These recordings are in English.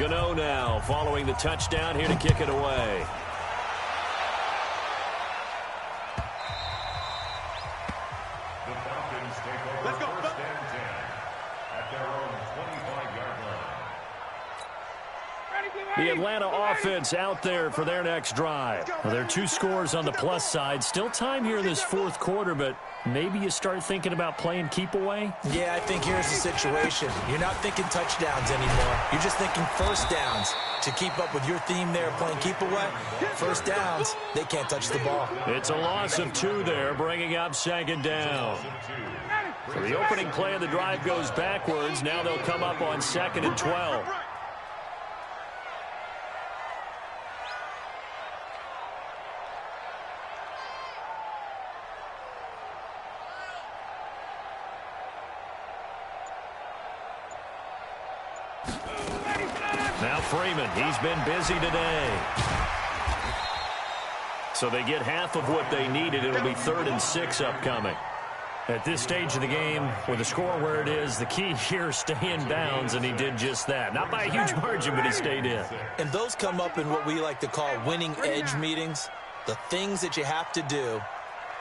Gano now following the touchdown here to kick it away. The Falcons take over first and 10 at their own 25-yard line. The Atlanta offense out there for their next drive. Well, there are 2 scores on the plus side. Still time here in this fourth quarter, but maybe you start thinking about playing keep away? Yeah, I think here's the situation. You're not thinking touchdowns anymore. You're just thinking first downs. To keep up with your theme there, playing keep away, first downs, they can't touch the ball. It's a loss of 2 there, bringing up second down. So the opening play of the drive goes backwards. Now they'll come up on 2nd and 12. Now Freeman, he's been busy today. So they get half of what they needed. It'll be 3rd and 6 upcoming. At this stage of the game, with the score where it is, the key here is stay in bounds, and he did just that. Not by a huge margin, but he stayed in. And those come up in what we like to call winning edge meetings. The things that you have to do,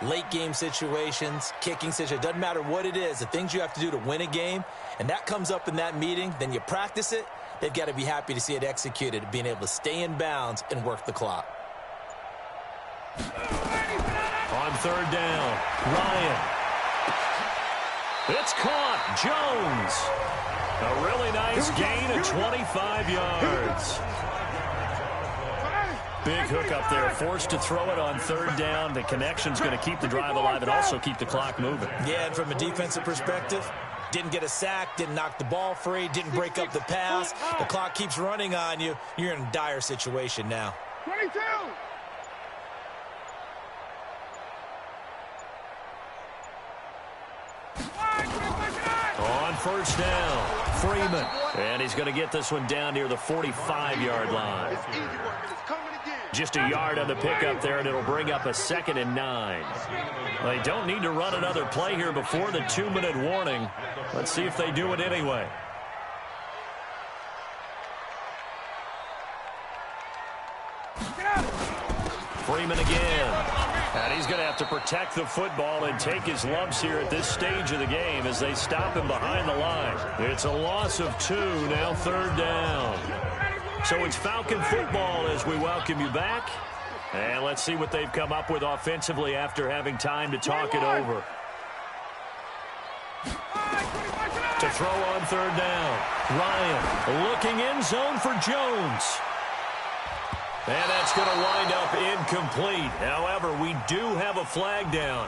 late game situations, kicking situations, doesn't matter what it is, the things you have to do to win a game, and that comes up in that meeting, then you practice it. They've got to be happy to see it executed, being able to stay in bounds and work the clock. On 3rd down, Ryan. It's caught. Jones. A really nice gain of 25 yards. Big hook up there. Forced to throw it on 3rd down. The connection's going to keep the drive alive and also keep the clock moving. Yeah, and from a defensive perspective, didn't get a sack, didn't knock the ball free, didn't break up the pass. The clock keeps running on you. You're in a dire situation now. 22. On 1st down, Freeman. And he's going to get this one down near the 45-yard line. Just a yard on the pickup there, and it'll bring up a 2nd and 9. They don't need to run another play here before the 2-minute warning. Let's see if they do it anyway. Freeman again. And he's going to have to protect the football and take his lumps here at this stage of the game as they stop him behind the line. It's a loss of 2, now 3rd down. So it's Falcon football as we welcome you back. And let's see what they've come up with offensively after having time to talk it over. To throw on 3rd down. Ryan looking end zone for Jones. And that's going to wind up incomplete. However, we do have a flag down.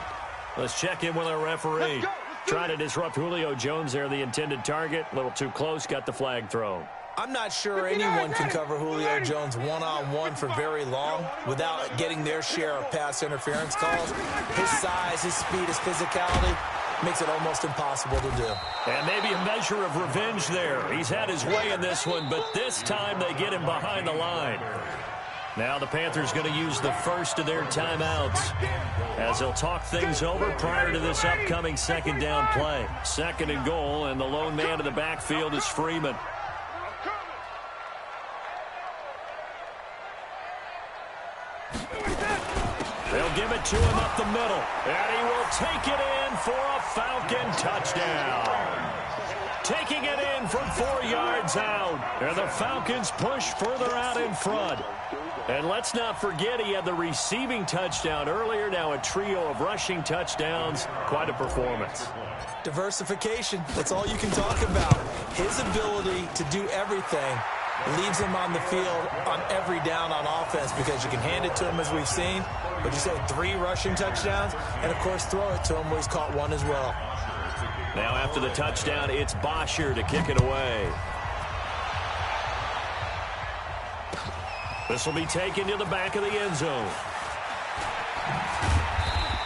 Let's check in with our referee. Trying to disrupt Julio Jones there, the intended target. A little too close, got the flag thrown. I'm not sure anyone can cover Julio Jones one-on-one for very long without getting their share of pass interference calls. His size, his speed, his physicality makes it almost impossible to do. And maybe a measure of revenge there. He's had his way in this one, but this time they get him behind the line. Now the Panthers going to use the first of their timeouts as they'll talk things over prior to this upcoming 2nd down play. 2nd and goal, and the lone man in the backfield is Freeman. They'll give it to him up the middle, and he will take it in for a Falcon touchdown. Taking it in from 4 yards out, and the Falcons push further out in front. And let's not forget he had the receiving touchdown earlier, now a trio of rushing touchdowns. Quite a performance. Diversification, that's all you can talk about. His ability to do everything leaves him on the field on every down on offense because you can hand it to him as we've seen. But you said 3 rushing touchdowns, and of course throw it to him where he's caught 1 as well. Now after the touchdown, it's Bosher to kick it away. This will be taken to the back of the end zone.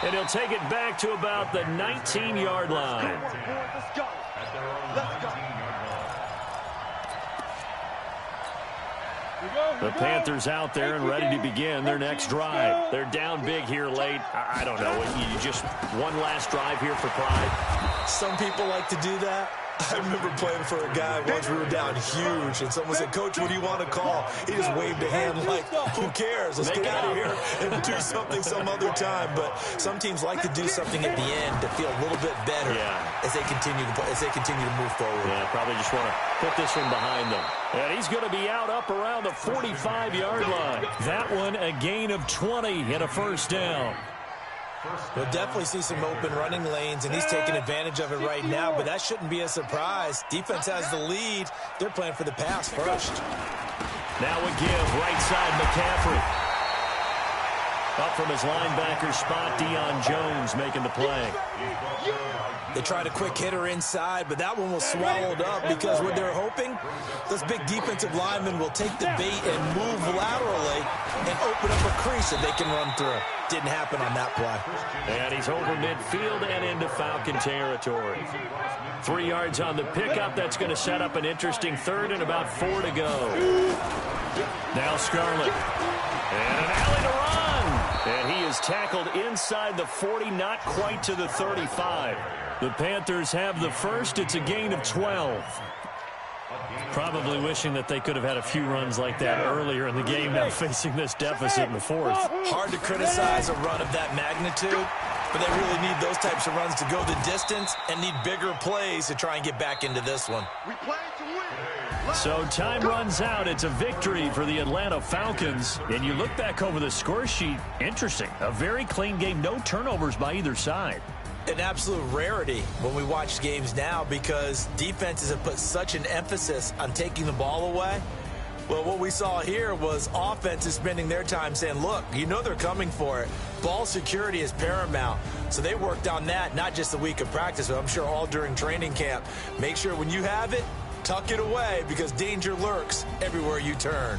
And he'll take it back to about the 19-yard line. Let's go. Let's go. The Panthers out there and ready to begin their next drive. They're down big here late. I don't know. You just one last drive here for pride. Some people like to do that. I remember playing for a guy once. We were down huge, and someone said, "Coach, what do you want to call?" He just waved a hand like, "Who cares? Let's get out of here and do something some other time." But some teams like to do something at the end to feel a little bit better as they continue to move forward. Yeah, probably just want to put this one behind them. And he's going to be out up around the 45-yard line. That one a gain of 20 and a first down. We'll definitely see some open running lanes, and he's taking advantage of it right now, but that shouldn't be a surprise. Defense has the lead. They're playing for the pass first. Now a give, right side McCaffrey. Up from his linebacker spot, Deion Jones making the play. They tried a quick hitter inside, but that one was swallowed up because what they're hoping, those big defensive linemen will take the bait and move laterally and open up a crease that they can run through. Didn't happen on that play. And he's over midfield and into Falcon territory. 3 yards on the pickup. That's going to set up an interesting third and about 4 to go. Now Scarlett. And an alley to run. And he is tackled inside the 40, not quite to the 35. The Panthers have the first. It's a gain of 12. Probably wishing that they could have had a few runs like that earlier in the game, now facing this deficit in the fourth. Hard to criticize a run of that magnitude, but they really need those types of runs to go the distance and need bigger plays to try and get back into this one. So time runs out. It's a victory for the Atlanta Falcons. And you look back over the score sheet, interesting. A very clean game, no turnovers by either side. An absolute rarity when we watch games now because defenses have put such an emphasis on taking the ball away. Well, what we saw here was offenses spending their time saying, look, you know they're coming for it. Ball security is paramount. So they worked on that, not just the week of practice, but I'm sure all during training camp. Make sure when you have it, tuck it away because danger lurks everywhere you turn.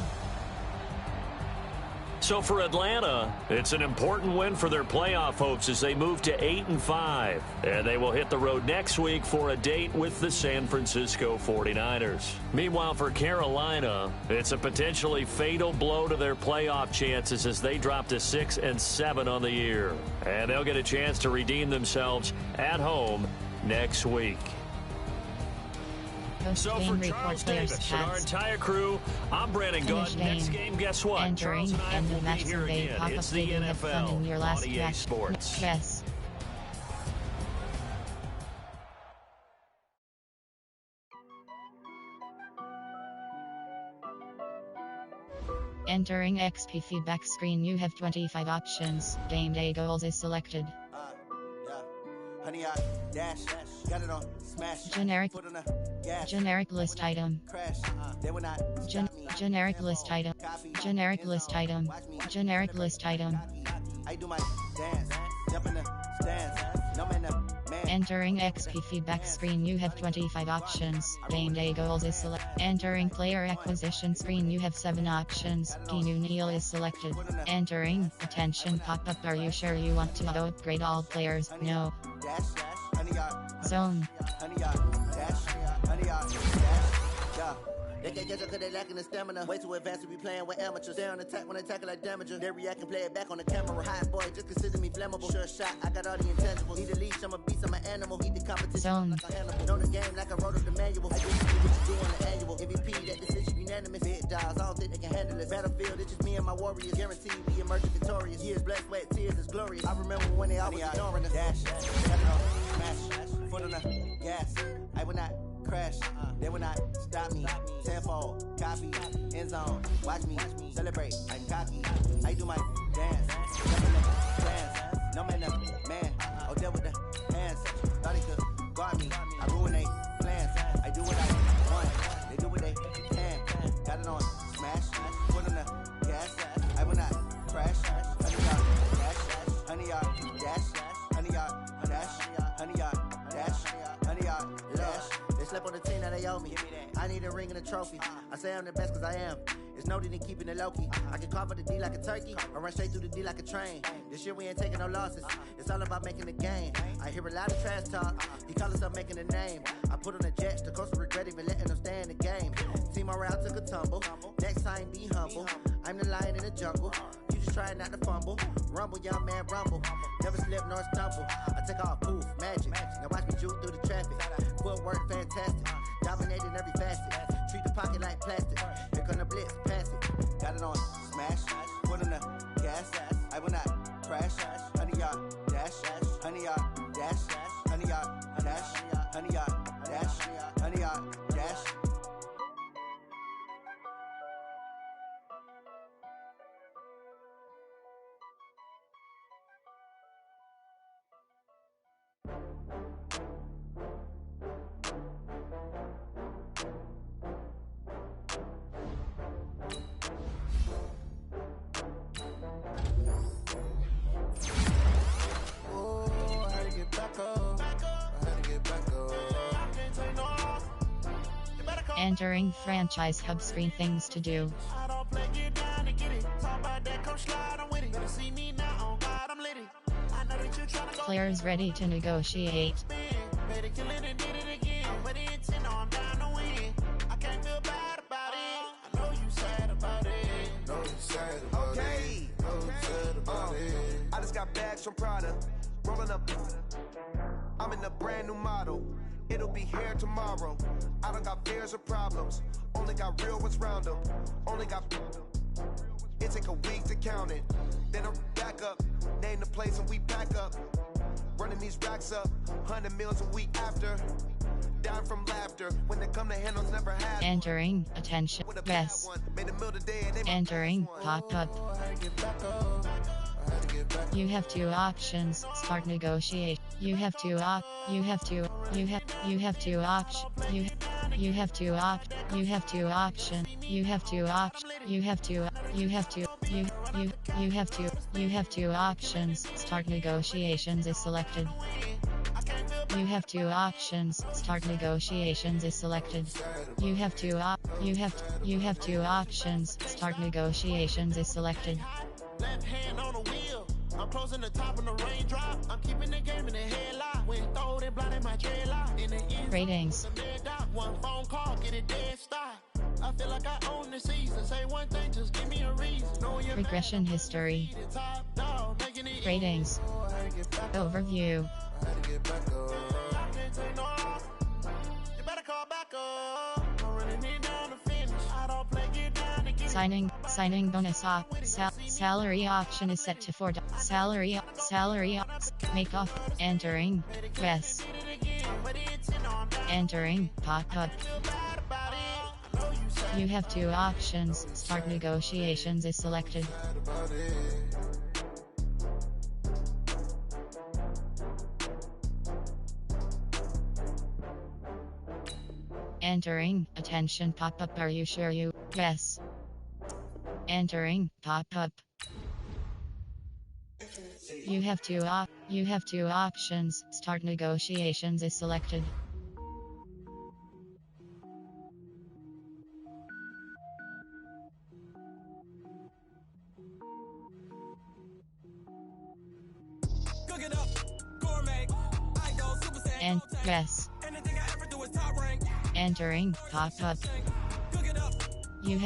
So for Atlanta, it's an important win for their playoff hopes as they move to 8-5. And they will hit the road next week for a date with the San Francisco 49ers. Meanwhile, for Carolina, it's a potentially fatal blow to their playoff chances as they drop to 6-7 on the year. And they'll get a chance to redeem themselves at home next week. So for Charles Davis and our entire crew, I'm Brandon Gaunt. Next game, guess what? Entering and the match survey pop-up it's the NFL in your last on EA match. Sports. Yes. Entering XP feedback screen, you have 25 options. Game day goals is selected. Honey, I dash, got it on smash. Generic. Put on a gas. Generic list item. Crash. They will not Generic list item. Generic list item. Generic list item. I do my dance. Jump in the stands. No man, man. Entering XP feedback screen, you have 25 options. Game day goals is selected. Entering player acquisition screen, you have 7 options. Keanu Neal is selected. Entering attention pop-up. Are you sure you want to auto-upgrade all players? No. Zone. They can't catch up cause they lacking the stamina. Way too advanced to be playing with amateurs. Stay on attack when they tackle like damager. They react and play it back on the camera. Hot boy, just consider me flammable. Sure shot, I got all the intangibles. Need a leash, I'm a beast, I'm an animal. Eat the competition Zone. like a animal. Know the game like I wrote up the manual. I just see what you do on the annual. MVP, that decision unanimous. Big dials, I don't think they can handle it. Battlefield, it's just me and my warriors. Guaranteed we emerge victorious. Years, blood, sweat, tears is glorious. I remember when they always ignoring us. Dash, got it on, smash, foot on the gas. I will not crash, they will not stop me. Tenfold, copy, end zone, watch me celebrate. I'm cocky, I do my dance. Jump in the dance, no man, man. Oh, there with the hands. Thought he could guard me. I ruin they plans. I do what I want. They do what they can. Got it on smash, foot on the gas. I will not crash. Honey yard dash, honey yard dash, honey yard dash, honey yard dash. They slept on the team, now they owe me. I need a ring and a trophy. I say I'm the best cause I am. It's no need in keeping it low-key. I can carve up the D like a turkey or run straight through the D like a train. This year we ain't taking no losses. It's all about making the game. I hear a lot of trash talk. He call himself making a name. I put on the Jets. The coach will regret even letting them stay in the game. Team morale took a tumble. Next time be humble. I'm the lion in the jungle. You just just trying not to fumble. Rumble, young man, rumble. Never slip nor stumble. I take off, poof, magic. Now watch me juke through the traffic. Footwork, fantastic. Dominating every facet. Treat the pocket like plastic. Here come the blitz, pass it. Got it on smash. Put in the gas. I will not crash. Honey yard dash. Honey yard dash. Honey yard dash. Honey yard dash. Honey yard dash. Entering franchise hub screen things to do. Players ready to negotiate. Okay. I just got bags from Prada. Rolling up. I'm in a brand new model. It'll be here tomorrow. I don't got fears or problems. Only got real ones round them. Only got. It take a week to count it. Then I back up. Name the place and we back up. Running these racks up. 100 meals a week after. Down from laughter. When they come to handles never had. Entering attention. Yes. Entering pop-up. You have two options. Start negotiate. You have two options. You have two options. You have two options. You have two options. Start negotiations is selected. You have two options. Start negotiations is selected. You have two options. Start negotiations is selected. Left hand on the wheel. I'm closing the top of the raindrop. I'm keeping the game in the headlock. When throwed and blinded my dreadlock. In the end, Ratings. the mid dot. One phone call, get it dead stop. I feel like I own the season. Say one thing, just give me a reason. Regression history. Ratings. Overview. You better call back up. I'm running it down to finish. I don't play, get down to get Signing bonus salary option is set to $4. Salary make off. Entering. Yes. Entering pop-up. You have two options. Start negotiations is selected. Entering attention pop-up. Are you sure you? Yes. Entering pop-up. You have two options. Start negotiations is selected. And yes. Entering pop-up. You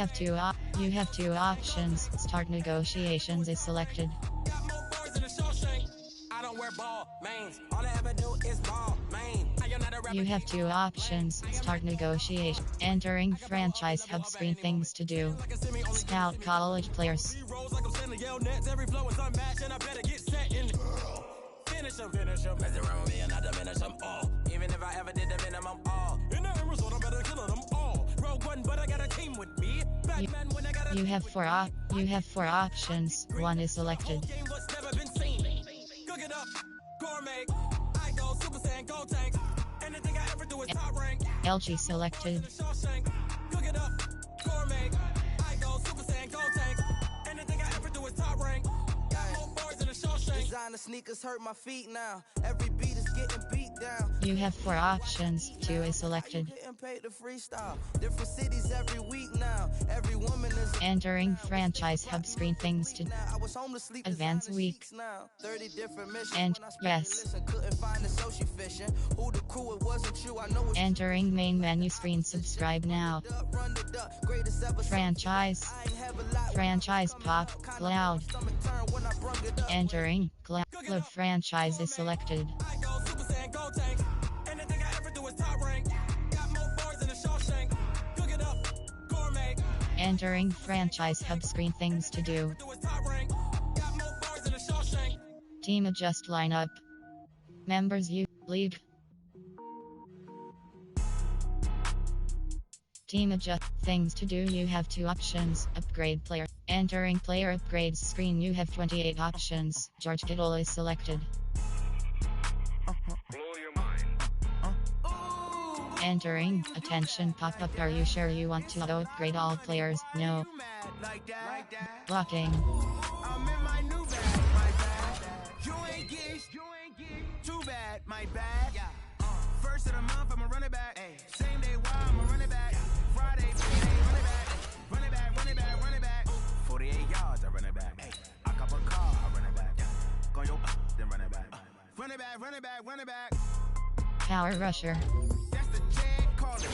have two options. Start negotiations is selected. You have two options. Start negotiation. Entering franchise hub screen things to do. Scout college players. Finish them. Mess around with me and I diminish them all. Even if I ever did the minimum all. In the end result, I better kill them all. Rogue one, but I got a team with me. Batman when I got a you have four options. One is selected. Cook it up, gourmet. I go Super Saiyan, go tank. Anything I ever do is top rank. LG selected. Cook it up, gourmet. I go Super Saiyan, go tank. Anything I ever do is top rank. Got more bars in the Shawshank. Designer sneakers hurt my feet now. Every beat is getting beat down. You have 4 options. 2 is selected. Getting paid to freestyle. Different cities every week now. Every woman is Entering franchise hub screen things to I was home to sleep advance week. now. 30 different missions. And When I speak yes. listen, couldn't find the social fishing. Who the crew, it wasn't you. I know it's Entering main menu screen. Subscribe now. up, run it up. Greatest ever. Franchise. I ain't have a lot. Franchise pop. Cloud. Stomach turn when I brung it up. Entering cloud franchise is selected. I go Super Saiyan, go tank. Anything I ever do is top rank. Got more bars than a Shawshank. Cook it up, gourmet. Entering franchise hub screen things to do. Do is top rank. Got more bars than a Shawshank. Team adjust lineup. Members you league. Team adjust things to do. You have 2 options. Upgrade player. Entering player upgrades screen. You have 28 options. George Kittle is selected. Entering attention pop-up. Are you sure you want to auto upgrade all players? No. Like that. Blocking. I'm in my new bag, my bad. You ain't get too bad, my bad. First of the month, I'ma run it back. Same day, why I'ma run it back. Friday, payday, run it back. Run it back, run it back, run it back. 48 yards, I run it back. I cop a car, I run it back. Go your then run it back. Run it back, run it back, run it back. Power rusher. That's the jag, call it. Let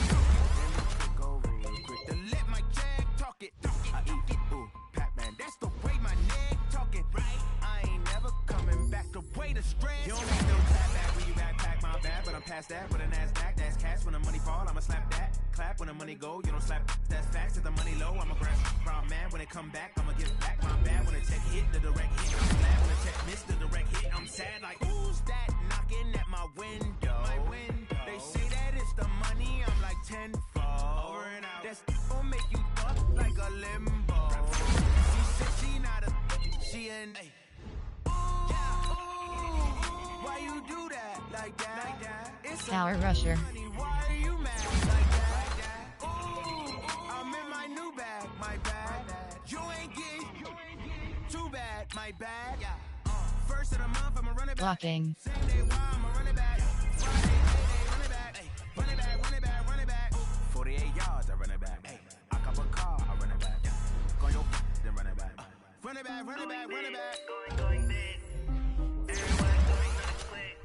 me go real quick to let my jag talk it. I eat it, ooh, Pac-Man. That's the way my neck talking. Right? I ain't never coming back. The way the stress. You don't make no clap back when you backpack my bad, but I'm past that. With a NASDAQ, that's cash. When the money fall, I'ma slap that. Clap when the money go, you don't slap. That's facts. If the money low, I'ma grab. Brown man, when it come back, I'ma give back my bad. When the check hit, the direct hit. I'm glad when the check missed the direct hit. I'm sad like who's that knocking at my window? My window. They say that it's the money. I'm like tenfold. Over and out. That's gon' make you fuck like a limbo. She said she not a. She an. Why you do that like that? It's Power rusher. money. Why are you mad like that? Ooh, I'm in my new bag, my bad. You ain't get too bad, my bad. First of the month, I'ma run it back. Blocking. Same day, why I'ma run it back. Friday, payday, run it back. Run it back, run it back, run it back. 48 yards, I run it back. I cop a car, I run it back. Go your then run it back. Run it back, run it back, run it back. Going big. Everyone going on the quick.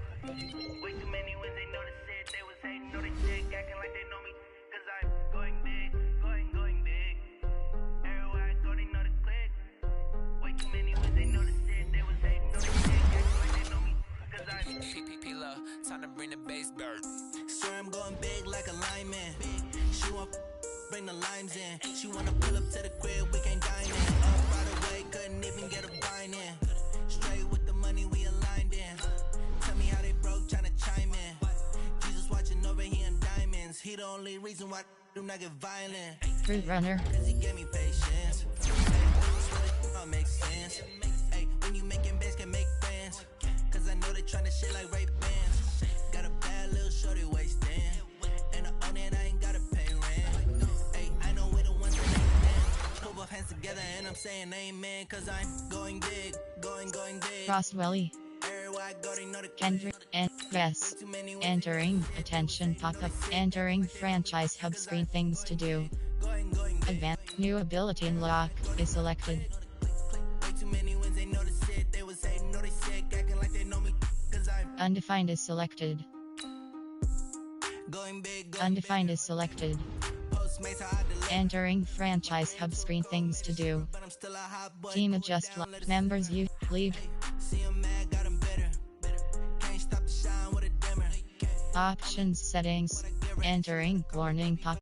Way too many when they know the shit. They was hating, know they shit, acting like they know me. Cause I'm going big, going big. Everyone going on the quick. Way too many when they know the shit. They was hating, know they shit, acting like they know me. Cause I'm Love, time to bring the bass bird. Swear I'm going big like a lineman. She want bring the limes in. She wanna pull up to the crib, we can't dine in. Up right away, couldn't even get a vine in. Straight with the money, we aligned in. Tell me how they broke, tryna chime in. Jesus watching over here in diamonds. He the only reason why do not get violent. Fruit runner. Cause he gave me patience. Swear that all makes sense. Hey, when you making bands can make friends. Cause I know they tryna shit like Ray Bans. Got a bad little shorty wasting. And I own it, I ain't gotta pay rent. Hey, I know we the ones that ain't them. Put both hands together and I'm saying amen. Cause I'm going big, going big. Crosswelly. Everywhere I go, they know the Kendrick and yes. Entering attention pop-up. Entering franchise hub screen things to do. Advanced new ability unlock is selected. Way too many wins, they know the shit. They was hating, know they sick, acting like they know me. Cause I'm Undefined is selected. going big, Undefined is selected. Postmates, how I deliver. Entering franchise hub screen things to do. But I'm still a hot boy. Team adjust members you league. See 'em mad, got 'em bitter. Can't stop the shine with a dimmer. Options settings. Entering warning pop.